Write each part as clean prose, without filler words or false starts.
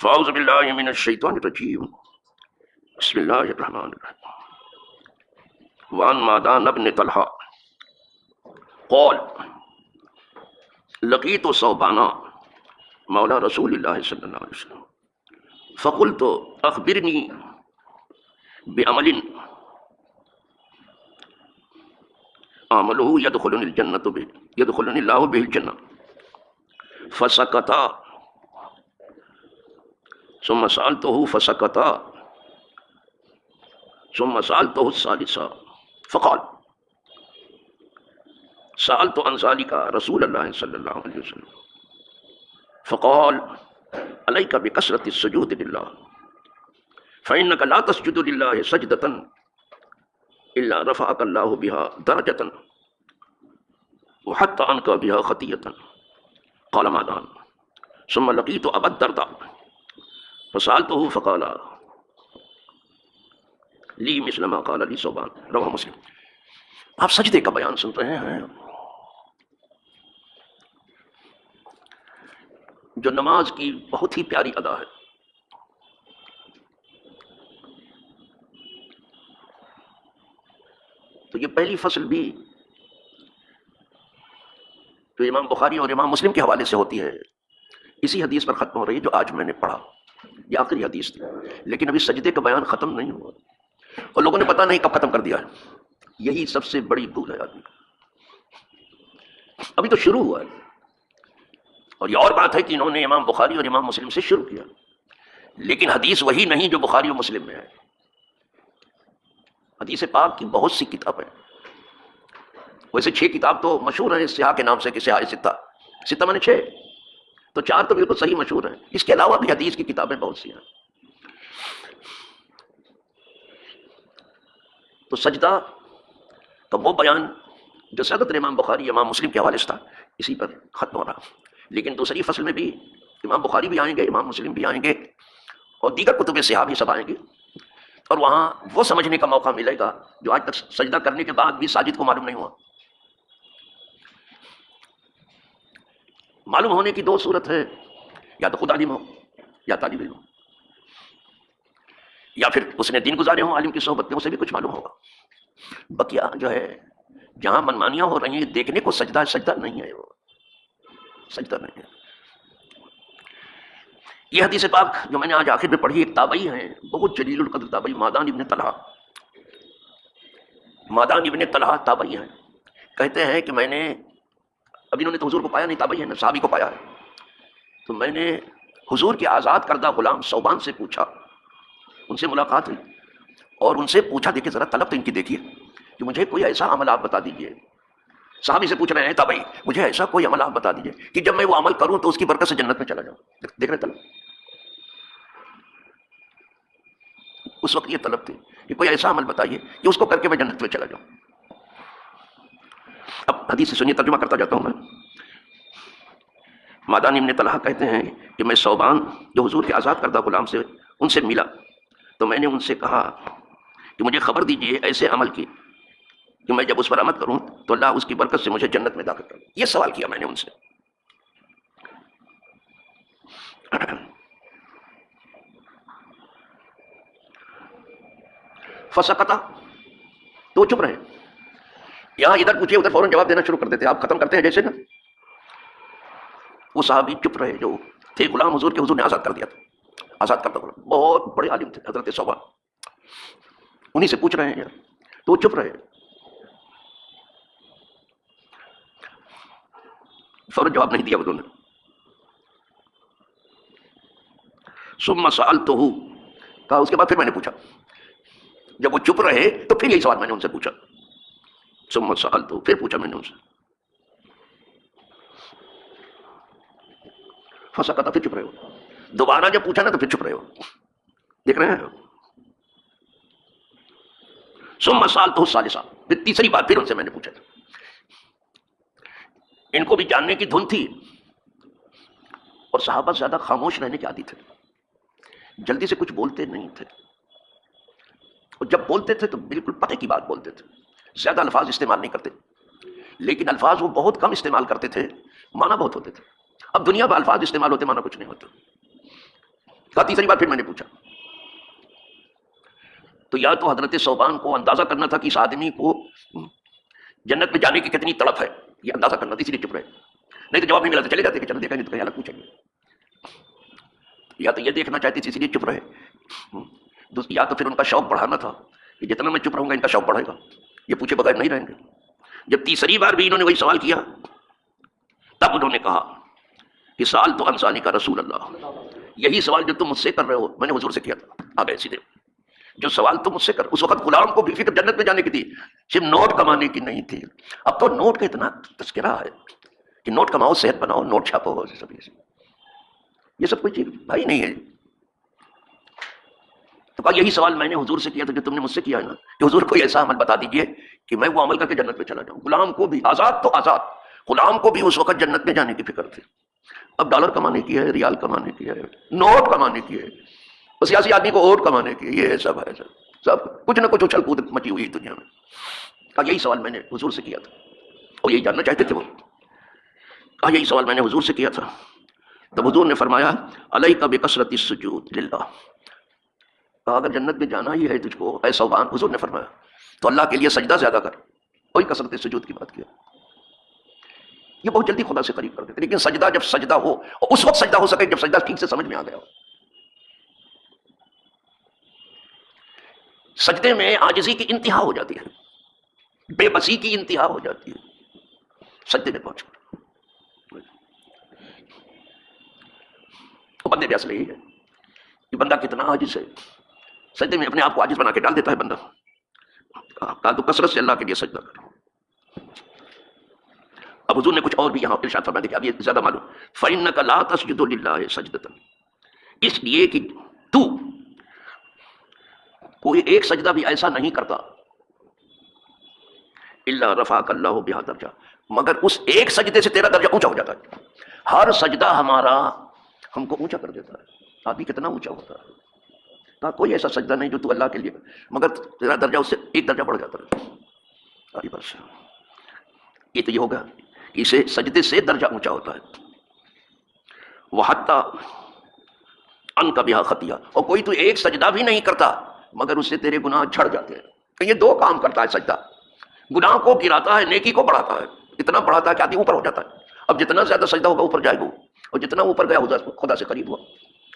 فاعوذ باللہ من الشیطان الرجیم بسم اللہ الرحمن الرحیم وعن معدان بن طلحہ قال لقیت ثوبان مولا رسول اللہ صلی اللہ علیہ وسلم فقلت اخبرنی بعمل عمله يدخلني الله به الجنة فسكتا ثم سألته فسكتا ثم سألته الثالثة فقال سألت عن ذلك رسول الله صلى الله عليه وسلم فقال عليك بكثرة السجود لله فإنك لا تسجد لله سجدة إلا رفعك الله بها درجة وحتى عنك بها خطية قال معدان ثم لقيت أبا الدرداء فسألته فقال لی مثل ما قال لی ثوبان رواہ مسلم۔ آپ سجدے کا بیان سن رہے ہیں جو نماز کی بہت ہی پیاری ادا ہے۔ تو یہ پہلی فصل بھی جو امام بخاری اور امام مسلم کے حوالے سے ہوتی ہے اسی حدیث پر ختم ہو رہی ہے جو آج میں نے پڑھا، یہ آخری حدیث تھی، لیکن ابھی سجدے کا بیان ختم نہیں ہوا اور لوگوں نے پتہ نہیں کب ختم کر دیا ہے۔ یہی سب سے بڑی بھول ہے آدمی، ابھی تو شروع ہوا ہے۔ اور یہ اور بات ہے کہ انہوں نے امام بخاری اور امام مسلم سے شروع کیا، لیکن حدیث وہی نہیں جو بخاری اور مسلم میں ہے۔ حدیث پاک کی بہت سی کتابیں، ویسے 6 کتاب تو مشہور ہیں سیاہ کے نام سے کہ سیاہ ستہ میں نے 6، تو 4 تو بالکل صحیح مشہور ہیں، اس کے علاوہ بھی حدیث کی کتابیں بہت سی ہیں۔ تو سجدہ کا وہ بیان جو صدر امام بخاری امام مسلم کے حوالے سے تھا اسی پر ختم ہو رہا، لیکن دوسری فصل میں بھی امام بخاری بھی آئیں گے، امام مسلم بھی آئیں گے اور دیگر کتب صحاح بھی سب آئیں گے، اور وہاں وہ سمجھنے کا موقع ملے گا جو آج تک سجدہ کرنے کے بعد بھی ساجد کو معلوم نہیں ہوا۔ معلوم ہونے کی 2 صورت ہے، یا تو خود عالم ہو یا طالب علم ہو، یا پھر اس نے دن گزارے ہوں عالم کی صحبت میں، اسے بھی کچھ معلوم ہوگا۔ بقیہ جو ہے جہاں منمانیاں ہو رہی ہیں دیکھنے کو سجدہ نہیں ہے، وہ سجدہ نہیں ہے۔ یہ حدیث پاک جو میں نے آج آخر میں پڑھی، ایک تابعی ہیں بہت جلیل القدر تابعی، معدان ابن طلحہ تابعی ہیں، کہتے ہیں کہ میں نے ابھی انہوں نے تو حضور کو پایا نہیں، تابعی ہے، صحابی کو پایا ہے، تو میں نے حضور کے آزاد کردہ غلام ثوبان سے پوچھا، ان سے ملاقات ہوئی اور ان سے پوچھا، دیکھیں ذرا طلب تو ان کی دیکھیے کہ مجھے کوئی ایسا عمل آپ بتا دیجئے۔ صحابی سے پوچھ رہے ہیں تابعی، مجھے ایسا کوئی عمل آپ بتا دیجئے کہ جب میں وہ عمل کروں تو اس کی برکت سے جنت میں چلا جاؤں۔ دیکھ رہے طلب، اس وقت یہ طلب تھی کہ کوئی ایسا عمل بتائیے کہ اس کو کر کے میں جنت میں چلا جاؤں۔ اب حدیث سے سنیے، ترجمہ کرتا جاتا ہوں میں۔ معدان ابن طلحہ کہتے ہیں کہ میں ثوبان جو حضور کے آزاد کردہ غلام سے ان سے ملا تو میں نے ان سے کہا کہ مجھے خبر دیجئے ایسے عمل کی کہ میں جب اس پر عمل کروں تو اللہ اس کی برکت سے مجھے جنت میں داخل کر۔ یہ سوال کیا میں نے ان سے۔ فسکتا، تو چپ رہے، یہاں ادھر پوچھے ادھر فوراً جواب دینا شروع کر دیتے، آپ ختم کرتے ہیں جیسے نا۔ وہ صحابی چپ رہے جو تھے، غلام حضور کے حضور نے آزاد کر دیا تھا، آزاد کرتا غلام، بہت بڑے عالم تھے حضرت ثوبان، انہی سے پوچھ رہے ہیں تو وہ چپ رہے، فوراً جواب نہیں دیا انہوں نے۔ ثم سألته، کہا اس کے بعد پھر میں نے پوچھا، جب وہ چپ رہے تو پھر یہی سوال میں نے ان سے پوچھا، ثم سألته، پھر پوچھا میں نے ان سے، فسکتا، پھر چپ رہے ہو، دوبارہ جب پوچھا نا تو پھر چپ رہے ہو، دیکھ رہے ہیں۔ ثم سألته الثالثة، پھر تیسری بار پھر ان سے میں نے پوچھا، ان کو بھی جاننے کی دھن تھی اور صحابہ زیادہ خاموش رہنے کے عادی تھے، جلدی سے کچھ بولتے نہیں تھے، اور جب بولتے تھے تو بالکل پتے کی بات بولتے تھے، زیادہ الفاظ استعمال نہیں کرتے، لیکن الفاظ وہ بہت کم استعمال کرتے تھے، معنی بہت ہوتے تھے۔ اب دنیا میں الفاظ استعمال ہوتے، معنی کچھ نہیں ہوتا۔ کہا تیسری بار پھر میں نے پوچھا تو یا تو حضرت ثوبان کو اندازہ کرنا تھا کہ اس آدمی کو جنت میں جانے کی کتنی تڑپ ہے، یہ اندازہ کرنا تھا، اسی لیے چپ رہے، نہیں تو جواب نہیں ملا تو چلے جاتے کہ چلو دیکھیں گے تو کہیں الگ پوچھیں گے، یا تو یہ دیکھنا چاہتے تھے اسی لیے چپ رہے، یا تو پھر ان کا شوق بڑھانا تھا کہ جتنا میں چپ رہوں گا ان کا شوق بڑھے گا، یہ پوچھے بغیر نہیں رہیں گے۔ جب تیسری بار بھی انہوں نے وہی سوال کیا تب انہوں نے کہا کہ سوال تو انسانی کا رسول اللہ، یہی سوال جو تم مجھ سے کر رہے ہو میں نے حضور سے کیا تھا۔ آ گئے سیدھے، جو سوال تم مجھ سے کر، اس وقت غلام کو بھی فکر جنت میں جانے کی تھی، صرف نوٹ کمانے کی نہیں تھی۔ اب تو نوٹ کا اتنا تذکرہ ہے کہ نوٹ کماؤ، صحت بناؤ، نوٹ چھاپو، یہ سب کوئی چیز بھائی نہیں ہے۔ تو کہا یہی سوال میں نے حضور سے کیا تھا جو تم نے مجھ سے کیا ہے نا، کہ حضور کوئی ایسا عمل بتا دیجئے کہ میں وہ عمل کر کے جنت میں چلا جاؤں۔ غلام کو بھی آزاد تو آزاد، غلام کو بھی اس وقت جنت میں جانے کی فکر تھی۔ اب ڈالر کمانے کی ہے، ریال کمانے کی ہے، نوٹ کمانے کی ہے، اور سیاسی آدمی کو ووٹ کمانے کی ہے، یہ سب ہے، سب کچھ نہ کچھ اچھل کود مچی ہوئی دنیا میں۔ کہا یہی سوال میں نے حضور سے کیا تھا، اور یہی جاننا چاہتے تھے وہ۔ کہا یہی سوال میں نے حضور سے کیا تھا۔ تب حضور نے فرمایا علیک بکثرۃ السجود للہ، کہا اگر جنت میں جانا ہی ہے تجھ کو اے ثوبان، حضور نے فرمایا تو اللہ کے لیے سجدہ زیادہ کر، وہی کثرت سجود کی بات کیا۔ یہ بہت جلدی خدا سے قریب کر دیتے، لیکن سجدہ جب سجدہ ہو، اور اس وقت سجدہ ہو سکے جب سجدہ ٹھیک سے سمجھ میں آ گیا ہو۔ سجدے میں عاجزی کی انتہا ہو جاتی ہے، بے بسی کی انتہا ہو جاتی ہے سجدے میں پہنچ کر۔ بندے بھی اصل یہی ہے کہ بندہ کتنا عاجز ہے، سجدے میں اپنے آپ کو عاجز بنا کے ڈال دیتا ہے بندہ۔ کہا تو کثرت سے اللہ کے لیے سجدہ کرو۔ اب حضور نے کچھ اور بھی یہاں ارشاد فرما دیا، اب یہ زیادہ معلوم، فَإِنَّكَ لَا تَسْجُدُ لِلَّهِ سَجْدَةً، اس لیے کہ تو کوئی ایک سجدہ بھی ایسا نہیں کرتا الا رفعک اللہ بہا درجہ، مگر اس ایک سجدے سے تیرا درجہ اونچا ہو جاتا ہے۔ ہر سجدہ ہمارا ہم کو اونچا کر دیتا ہے۔ آدمی کتنا اونچا ہوتا ہے، کہا کوئی ایسا سجدہ نہیں جو تو اللہ کے لیے، مگر تیرا درجہ اس سے ایک درجہ بڑھ جاتا ہے۔ بس یہ تو یہ ہوگا کہ اسے سجدے سے درجہ اونچا ہوتا ہے۔ وَحَتَّى عَنْكَ بِهَا خَطِيئَةٌ، اور کوئی تو ایک سجدہ بھی نہیں کرتا مگر اس سے تیرے گناہ جھڑ جاتے ہیں۔ تو یہ دو کام کرتا ہے سجدہ، گناہ کو گراتا ہے، نیکی کو بڑھاتا ہے، اتنا بڑھاتا ہے کہ آدمی اوپر ہو جاتا ہے۔ اب جتنا زیادہ سجدہ ہوگا اوپر جائے گا، اور جتنا اوپر گیا خدا سے قریب ہوا۔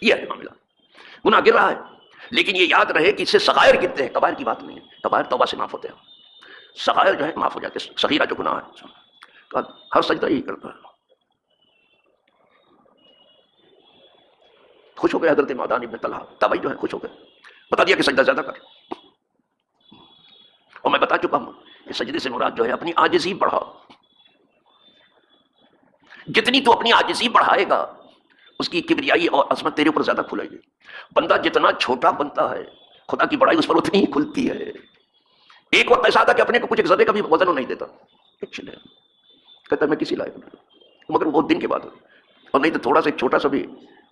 یہ ہے معاملہ، گناہ گر رہا ہے، لیکن یہ یاد رہے کہ اس سے صغائر گرتے ہیں، کبائر کی بات نہیں ہے، کبائر توبہ سے معاف ہوتے ہیں، صغائر جو ہے معاف ہو جاتے ہیں، صغیرہ جو گناہ ہے۔ ہر سجدہ یہی کرتا ہے۔ خوش ہو گئے حضرت معدان ابن طلحہ، تابعی جو ہے خوش ہو گئے، بتا دیا کہ سجدہ زیادہ کر۔ اور میں بتا چکا ہوں کہ سجدے سے مراد جو ہے اپنی عاجزی بڑھاؤ، جتنی تو اپنی عاجزی بڑھائے گا اس کی کبریائی اور عظمت تیرے اوپر زیادہ کھلے گی۔ بندہ جتنا چھوٹا بنتا ہے خدا کی بڑائی اس پر اتنی ہی کھلتی ہے۔ ایک وقت ایسا آتا کہ اپنے کو کچھ ذرے کا بھی وزن نہیں دیتا، کہتا میں کسی لائق نہیں، مگر وہ دن کے بعد، اور نہیں تو تھوڑا سا ایک چھوٹا سا بھی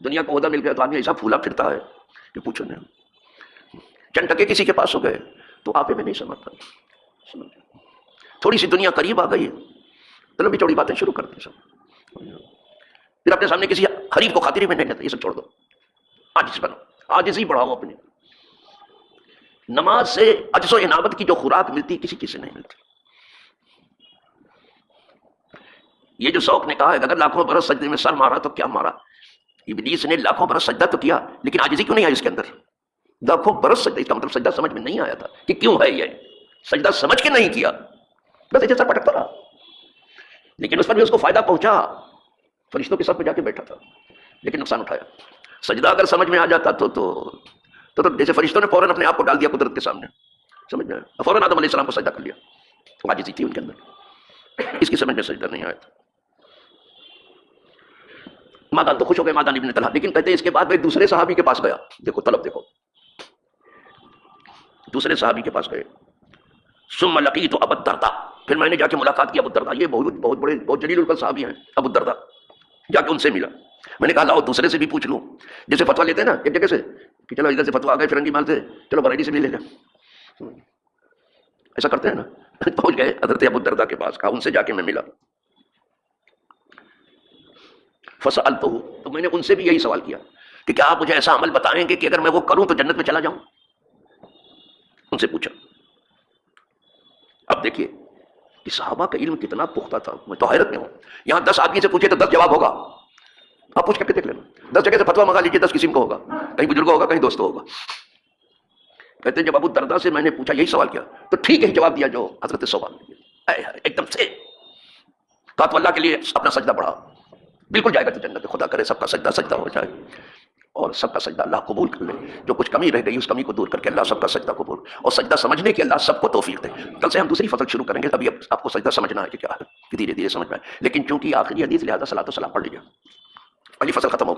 دنیا کو عہدہ مل گیا تو آدمی ایسا پھولا پھرتا ہے کہ پوچھو نہیں۔ چند ٹکے کسی کے پاس ہو گئے تو آپے میں نہیں سمجھتا، تھوڑی سی دنیا قریب آ گئی تو لمبی چوڑی باتیں شروع کرتے سب، پھر اپنے سامنے کسی حریف کو خاطری میں نہیں لیتے، یہ سب چھوڑ دو، عاجز بنو، عاجزی بڑھاؤ اپنی۔ نماز سے عجز و انابت کی جو خوراک ملتی کسی چیز سے نہیں ملتی۔ یہ جو شوق نے کہا ہے اگر لاکھوں برس سجدے میں سر مارا تو کیا مارا، ابلیس نے لاکھوں برس سجدہ تو کیا لیکن عاجزی کیوں نہیں آئی اس کے اندر؟ لاکھوں برس سجدہ، اس کا مطلب سجدہ سمجھ میں نہیں آیا تھا کہ کیوں ہے، یہ سجدہ سمجھ کے نہیں کیا، بس ایسے سر پٹکتا رہا، لیکن اس پر بھی اس کو فائدہ پہنچا، فرشتوں کے ساتھ میں جا کے بیٹھا تھا لیکن نقصان اٹھایا۔ سجدہ اگر سمجھ میں آ جاتا تو جیسے فرشتوں نے فوراً اپنے آپ کو ڈال دیا قدرت کے سامنے، سمجھ میں آیا، فوراً آدم علیہ السلام کو سجدہ کر لیا، تو عاجزی تھی ان کے اندر، اس کی سمجھ میں سجدہ نہیں آیا تھا۔ مادان تو خوش ہو گئے مادان ابن طلحہ، لیکن کہتے ہیں اس کے بعد میں دوسرے صحابی کے پاس گیا، دیکھو طلب دیکھو، دوسرے صحابی کے پاس گئے، ثم لقیت ابا الدرداء، پھر میں نے جا کے ملاقات کی ابو الدرداء، یہ بہت بڑے بہت جلیل القدر صحابی ہیں ابو الدرداء، جا کے ان سے ملا، میں نے کہا لاؤ دوسرے سے بھی پوچھ لوں، جیسے فتویٰ لیتے ہیں نا ایک جگہ سے کہ چلو ادھر سے فتویٰ آ گئے فرنگی مال سے، چلو بریلی سے بھی لے لیں، ایسا کرتے ہیں نا۔ پہنچ گئے حضرت ابو الدرداء کے پاس، کہا ان سے جا کے میں ملا، فسألتہ، تو میں نے ان سے بھی یہی سوال کیا، کہ کیا آپ مجھے ایسا عمل بتائیں گے کہ اگر میں وہ کروں تو جنت میں چلا جاؤں؟ ان سے پوچھا. اب دیکھیے کہ صحابہ کا علم کتنا پختہ تھا، میں تو حیرت میں ہوں. یہاں 10 آدمی سے پوچھے تو 10 جواب ہوگا. آپ پوچھ کر کے دیکھ لینا، 10 جگہ سے فتویٰ منگا لیجیے، 10 قسم کا ہوگا، کہیں بزرگ ہوگا کہیں دوست ہوگا. کہتے ہیں جب ابو درداء سے میں نے پوچھا یہی سوال کیا تو ٹھیک ہے جواب دیا جو حضرت صوبان نے دیا. ایک دم سے کہا تو اللہ کے لیے اپنا سجدہ پڑھا، بالکل جائے گا تو جنت. خدا کرے سب کا سجدہ سجدہ ہو جائے اور سب کا سجدہ اللہ قبول کر لے. جو کچھ کمی رہ گئی اس کمی کو دور کر کے اللہ سب کا سجدہ قبول، اور سجدہ سمجھنے کے اللہ سب کو توفیق دے. کل سے ہم دوسری فصل شروع کریں گے. ابھی آپ کو سجدہ سمجھنا ہے کہ کیا ہے، دھیرے دھیرے سمجھ میں آئے. لیکن چونکہ آخری حدیث لہٰذا صلاۃ و سلام پڑھ لیجیے. پہلی فصل ختم ہو گئی.